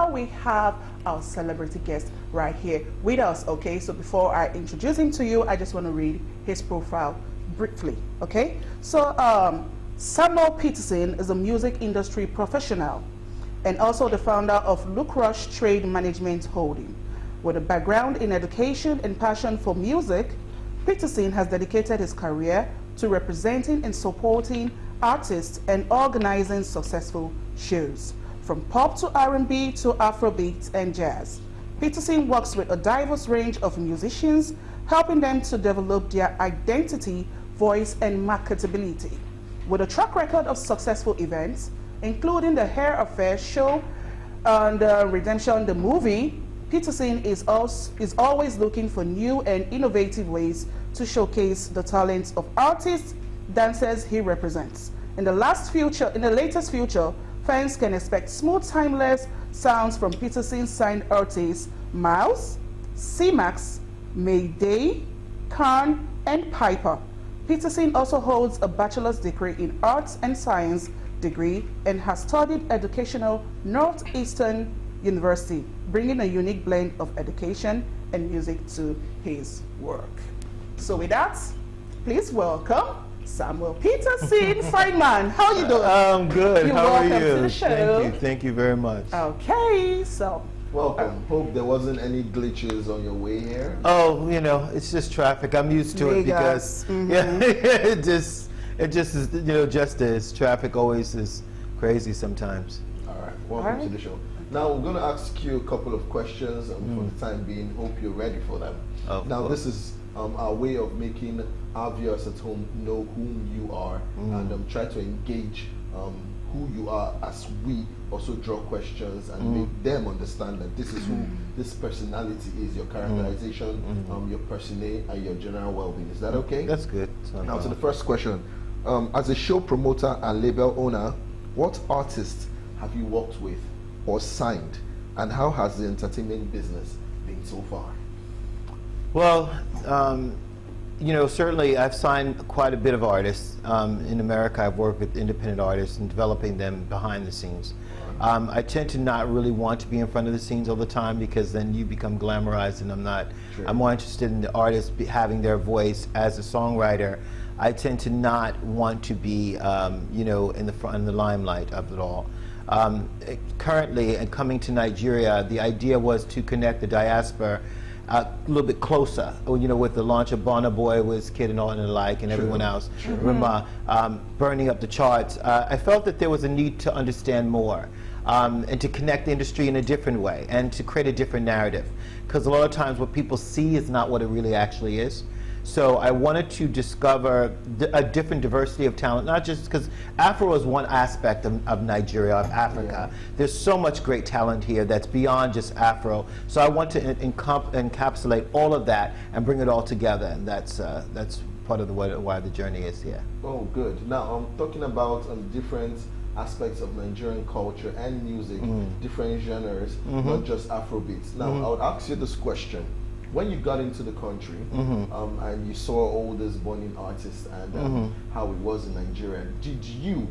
now we have our celebrity guest right here with us, okay? So before I introduce him to you, I just want to read his profile briefly, okay? So Samuel Peterson is a music industry professional and also the founder of Luke Rush Trade Management Holding. With a background in education and passion for music, Peterson has dedicated his career to representing and supporting artists and organizing successful shows, from pop to R&B to Afrobeat and jazz. Peterson works with a diverse range of musicians, helping them to develop their identity, voice, and marketability. With a track record of successful events, including the Hair Affair show and Redemption the movie, Peterson is always looking for new and innovative ways to showcase the talents of artists, dancers he represents. In the latest future, fans can expect smooth, timeless sounds from Peterson's signed artists Miles, C-Max, Mayday, Khan, and Piper. Peterson also holds a bachelor's degree in arts and science degree and has studied educational Northeastern University, bringing a unique blend of education and music to his work. So with that, please welcome Samuel Peterson. Fine man, how are you doing? I'm good. You're how welcome are you? to the show. Thank you very much. Okay, so welcome. Hope there wasn't any glitches on your way here. Oh, you know, it's just traffic. I'm used to it because yeah, it just is, you know, just is. Traffic always is crazy sometimes. All right, welcome to the show. Now we're going to ask you a couple of questions, and for the time being, hope you're ready for them. Now this is our way of making our viewers at home know whom you are, and try to engage who you are as we also draw questions and make them understand that this is who this personality is, your characterization, your persona, and your general well-being. Is that okay? That's good. Now to the first question. As a show promoter and label owner, what artists have you worked with or signed, and how has the entertainment business been so far? Well, you know, certainly I've signed quite a bit of artists. In America, I've worked with independent artists and developing them behind the scenes. I tend to not really want to be in front of the scenes all the time because then you become glamorized, and I'm not. Sure. I'm more interested in the artist having their voice as a songwriter. I tend to not want to be, you know, in the limelight of it all. Currently, and coming to Nigeria, the idea was to connect the diaspora a little bit closer. You know, with the launch of Burna Boy, Wizkid, and all and the like, and everyone else. Remember, burning up the charts. I felt that there was a need to understand more. And to connect the industry in a different way and to create a different narrative, because a lot of times what people see is not what it really actually is. So I wanted to discover a different diversity of talent, not just because Afro is one aspect of Nigeria, of Africa. There's so much great talent here that's beyond just Afro. So I want to encapsulate all of that and bring it all together, and that's part of why the journey is here. Oh, good. Now I'm talking about different aspects of Nigerian culture and music, different genres, not just Afrobeats. Now I would ask you this question. When you got into the country and you saw all these burning artists and how it was in Nigeria, did you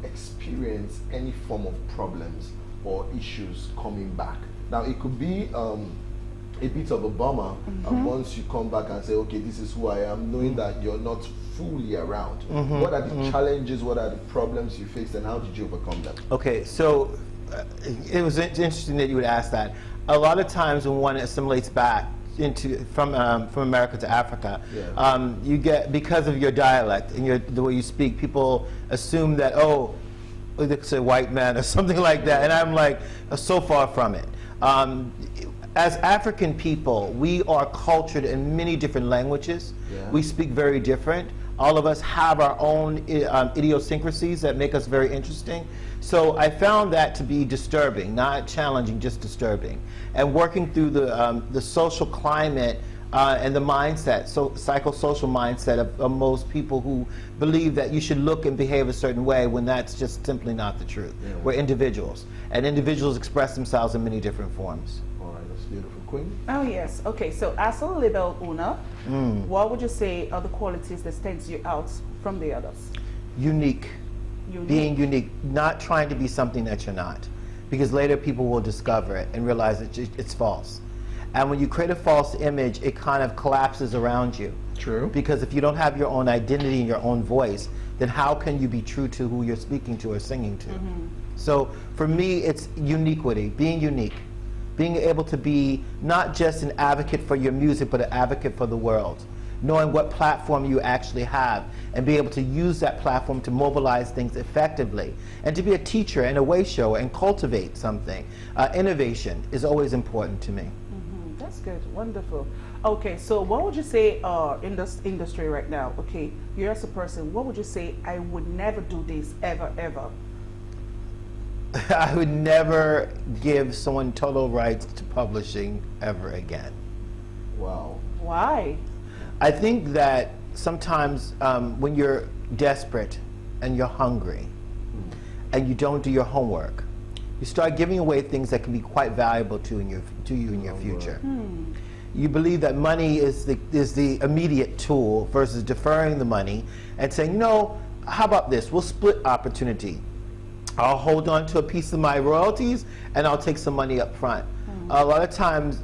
experience any form of problems or issues coming back? Now it could be a bit of a bummer once you come back and say, okay, this is who I am, knowing that you're not fully around. What are the challenges, what are the problems you faced, and how did you overcome them? Okay, so it was interesting that you would ask that. A lot of times when one assimilates back from America to Africa, you get, because of your dialect and the way you speak, people assume that, oh, it's a white man or something like that, and I'm like, so far from it. As African people, we are cultured in many different languages. We speak very different. All of us have our own idiosyncrasies that make us very interesting. So I found that to be disturbing, not challenging, just disturbing. And working through the social climate and the mindset, psychosocial mindset of most people who believe that you should look and behave a certain way when that's just simply not the truth. We're individuals, and individuals express themselves in many different forms. All right, that's beautiful. Queen? Oh yes, okay, so as a label owner, what would you say are the qualities that stands you out from the others? Unique. Being unique, not trying to be something that you're not. because later people will discover it and realize it's false. And when you create a false image, it kind of collapses around you. True. Because if you don't have your own identity and your own voice, then how can you be true to who you're speaking to or singing to? So for me, it's uniquity, being unique, being able to be not just an advocate for your music, but an advocate for the world, knowing what platform you actually have and be able to use that platform to mobilize things effectively, and to be a teacher and a way shower and cultivate something. Innovation is always important to me. That's good. Wonderful. Okay, so what would you say in this industry right now? Okay, you're as a person, what would you say, I would never do this ever, ever? I would never give someone total rights to publishing ever again. Wow. Why? I think that sometimes when you're desperate and you're hungry and you don't do your homework, you start giving away things that can be quite valuable to you in your future. You believe that money is the immediate tool versus deferring the money and saying, no, how about this? We'll split opportunity. I'll hold on to a piece of my royalties and I'll take some money up front. A lot of times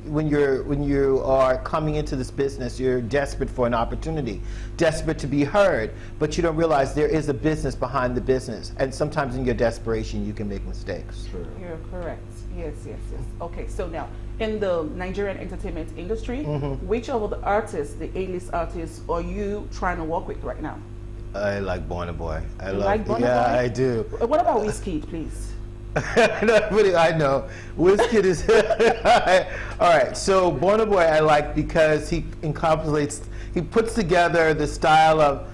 when you are coming into this business, you're desperate for an opportunity, desperate to be heard, but you don't realize there is a business behind the business. And sometimes in your desperation, you can make mistakes. True. You're correct. Yes, yes, yes. Okay, so now, in the Nigerian entertainment industry, which of the artists, the A-list artists, are you trying to work with right now? I like Burna Boy. I You love, like Burna yeah, Boy? I do. What about Wizkid, please? No, really, I know. WizKid is all right. So Burna Boy I like because he encapsulates, he puts together the style of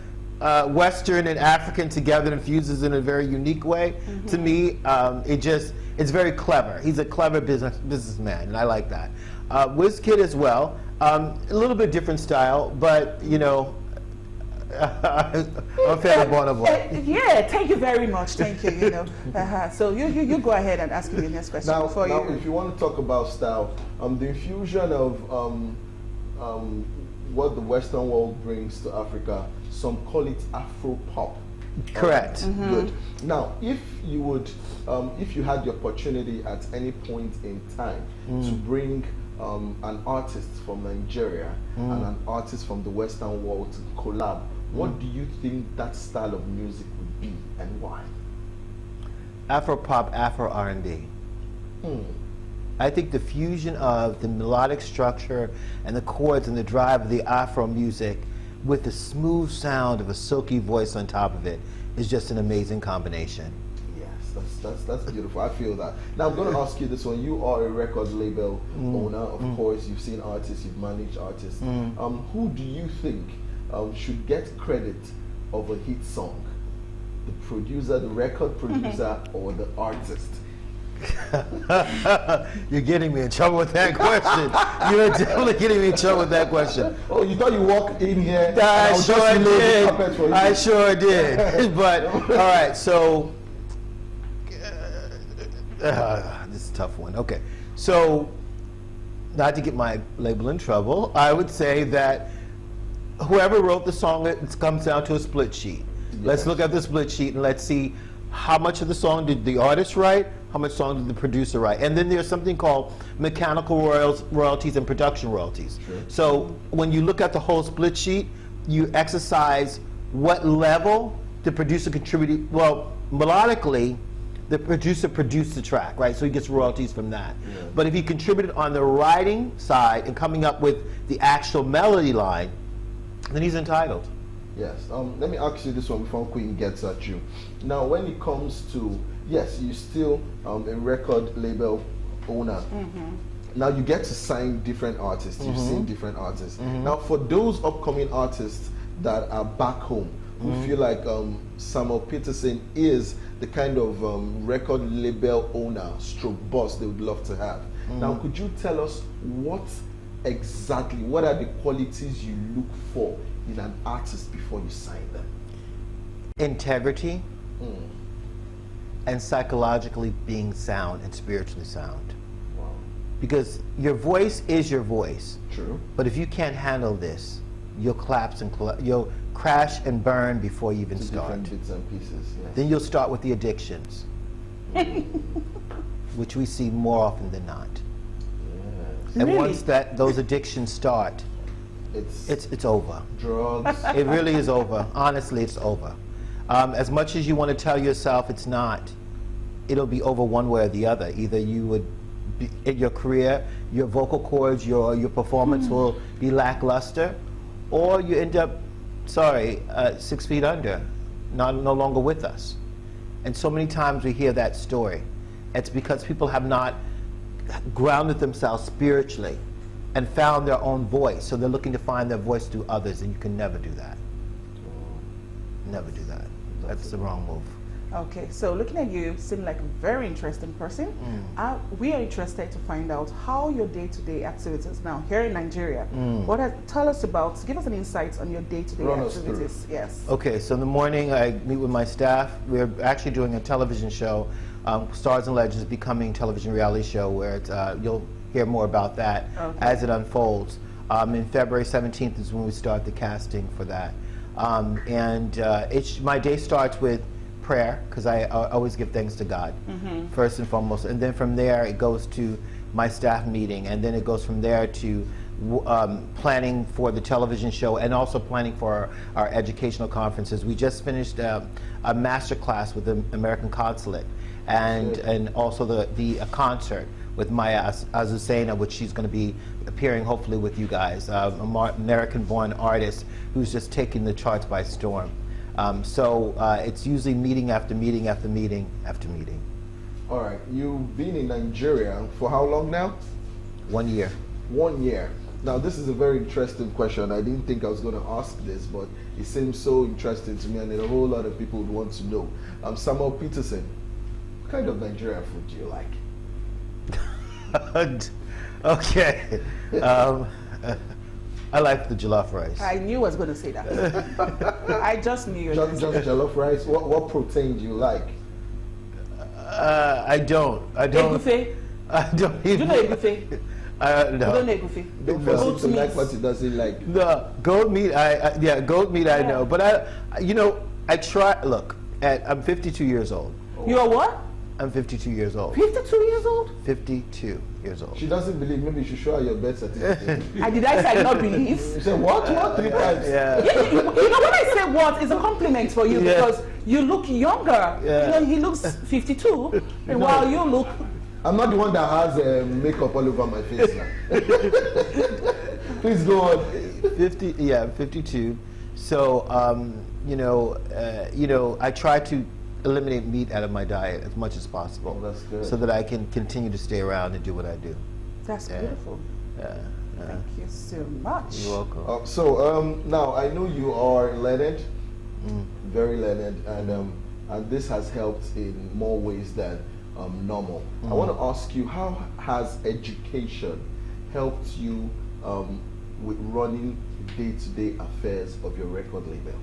Western and African together and fuses in a very unique way. To me, it's very clever. He's a clever businessman, and I like that. WizKid as well, a little bit different style, but you know. I'm a fan of Burna Boy. Yeah, thank you very much. Thank you. You know, so you go ahead and ask me the next question Now, before you. if you want to talk about style, the infusion of what the Western world brings to Africa, some call it Afro pop. Correct. Good. Now, if you would, if you had the opportunity at any point in time to bring an artist from Nigeria and an artist from the Western world to collab, what do you think that style of music would be and why? Afro pop, Afro R&B. I think the fusion of the melodic structure and the chords and the drive of the Afro music with the smooth sound of a silky voice on top of it is just an amazing combination. Yes, that's beautiful. I feel that. Now I'm going to ask you this one. You are a record label owner, of course. You've seen artists, you've managed artists. Who do you think should get credit of a hit song? The producer, the record producer, or the artist? You're getting me in trouble with that question. You're definitely getting me in trouble with that question. Oh, you thought you walked in here? I sure did. I sure did. But all right, so this is a tough one. Okay, so not to get my label in trouble, I would say that whoever wrote the song, it comes down to a split sheet. Yes. Let's look at the split sheet and let's see how much of the song did the artist write, how much song did the producer write. And then there's something called mechanical royalties and production royalties. Sure. So when you look at the whole split sheet, you exercise what level the producer contributed. Well, melodically, the producer produced the track, right? So he gets royalties from that. Yeah. But if he contributed on the writing side and coming up with the actual melody line, then he's entitled. Yes. Let me ask you this one before Queen gets at you. Now, when it comes to, yes, you're still a record label owner. Now, you get to sign different artists. You've seen different artists. Now, for those upcoming artists that are back home, who feel like Samuel Peterson is the kind of record label owner stroke boss they would love to have. Now, could you tell us what are the qualities you look for in an artist before you sign them? Integrity and psychologically being sound and spiritually sound. Wow. Because your voice is your voice. True. But if you can't handle this, you'll collapse and you'll crash and burn before you even start. Different bits and pieces. Yes. Then you'll start with the addictions. which we see more often than not. Yes. And Really? once those addictions start, it's over. Drugs. It really is over. Honestly, it's over. As much as you want to tell yourself it's not, it'll be over one way or the other. Either you would be, in your career, your vocal cords, your performance will be lackluster, or you end up, 6 feet under, no longer with us. And so many times we hear that story. It's because people have not grounded themselves spiritually and found their own voice. So they're looking to find their voice through others, and you can never do that. Never do that. That's the wrong move. Okay, so looking at you, you seem like a very interesting person. We are interested to find out how your day-to-day activities now here in Nigeria. Tell us about, give us an insight on your day-to-day Run us activities. through. Yes. Okay, so in the morning I meet with my staff. We're actually doing a television show, Stars and Legends, becoming television reality show, where it's, you'll hear more about that as it unfolds. In February 17th is when we start the casting for that. My day starts with prayer, because I always give thanks to God first and foremost, and then from there it goes to my staff meeting, and then it goes from there to planning for the television show and also planning for our educational conferences. We just finished a master class with the American Consulate, and also the concert with Maya Azucena, which she's going to be appearing hopefully with you guys, American-born artist who's just taking the charts by storm. It's usually meeting after meeting after meeting after meeting. All right, you've been in Nigeria for how long now? 1 year. 1 year. Now, this is a very interesting question. I didn't think I was going to ask this, but it seems so interesting to me, and a whole lot of people would want to know. Samuel Peterson, what kind of Nigerian food do you like? Okay. I like the jollof rice. I knew I was going to say that. I just knew you were Just jollof rice? What protein do you like? I don't. Egufe? I don't Do you even. know egufe? No. You don't know egufe? Don't No. force him to like what he doesn't like. No, goat meat. Goat meat. I know, but I try. Look, I'm 52 years old. You are what? I'm 52 years old. 52 years old? 52 years old. She doesn't believe. Maybe you should show her your birth certificate. Did I say I not believe? You said what? 3 times? Yeah. You know, when I say what, it's a compliment for you because you look younger. Yeah. You know, he looks 52, and while you look... I'm not the one that has makeup all over my face now. Please go on. 52. So, I try to eliminate meat out of my diet as much as possible. Oh, that's good. So that I can continue to stay around and do what I do. That's beautiful. Thank you so much. You're welcome. Now I know you are learned, very learned, and this has helped in more ways than normal. I want to ask you, how has education helped you with running day-to-day affairs of your record label?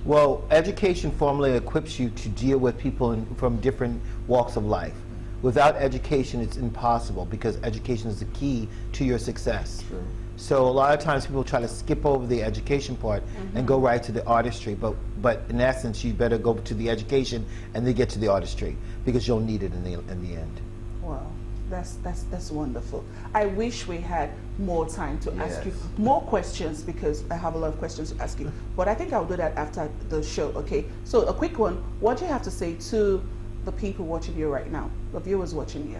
Well, education formally equips you to deal with people from different walks of life. Without education, it's impossible, because education is the key to your success. True. So a lot of times people try to skip over the education part and go right to the artistry, but in essence, you better go to the education and then get to the artistry, because you'll need it in the end. Wow, that's wonderful. I wish we had more time to ask you Yes. more questions, because I have a lot of questions to ask you. But I think I'll do that after the show, okay? So a quick one, what do you have to say to the people watching you right now, the viewers watching you?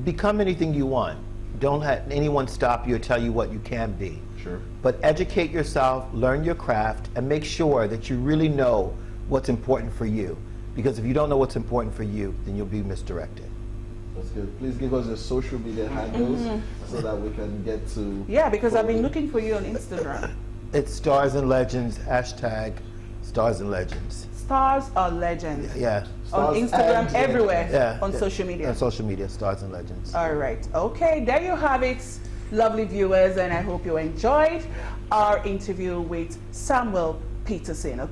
Become anything you want. Don't let anyone stop you or tell you what you can be. Sure. But educate yourself, learn your craft, and make sure that you really know what's important for you. Because if you don't know what's important for you, then you'll be misdirected. That's good. Please give us your social media handles so that we can get to... Yeah, because I've been looking for you on Instagram. It's Stars and Legends, # Stars and Legends. Stars are legends. Yeah. On Stars Instagram, and everywhere, Yeah. on social media. On social media, Stars and Legends. All right. Okay, there you have it, lovely viewers, and I hope you enjoyed our interview with Samuel Peterson.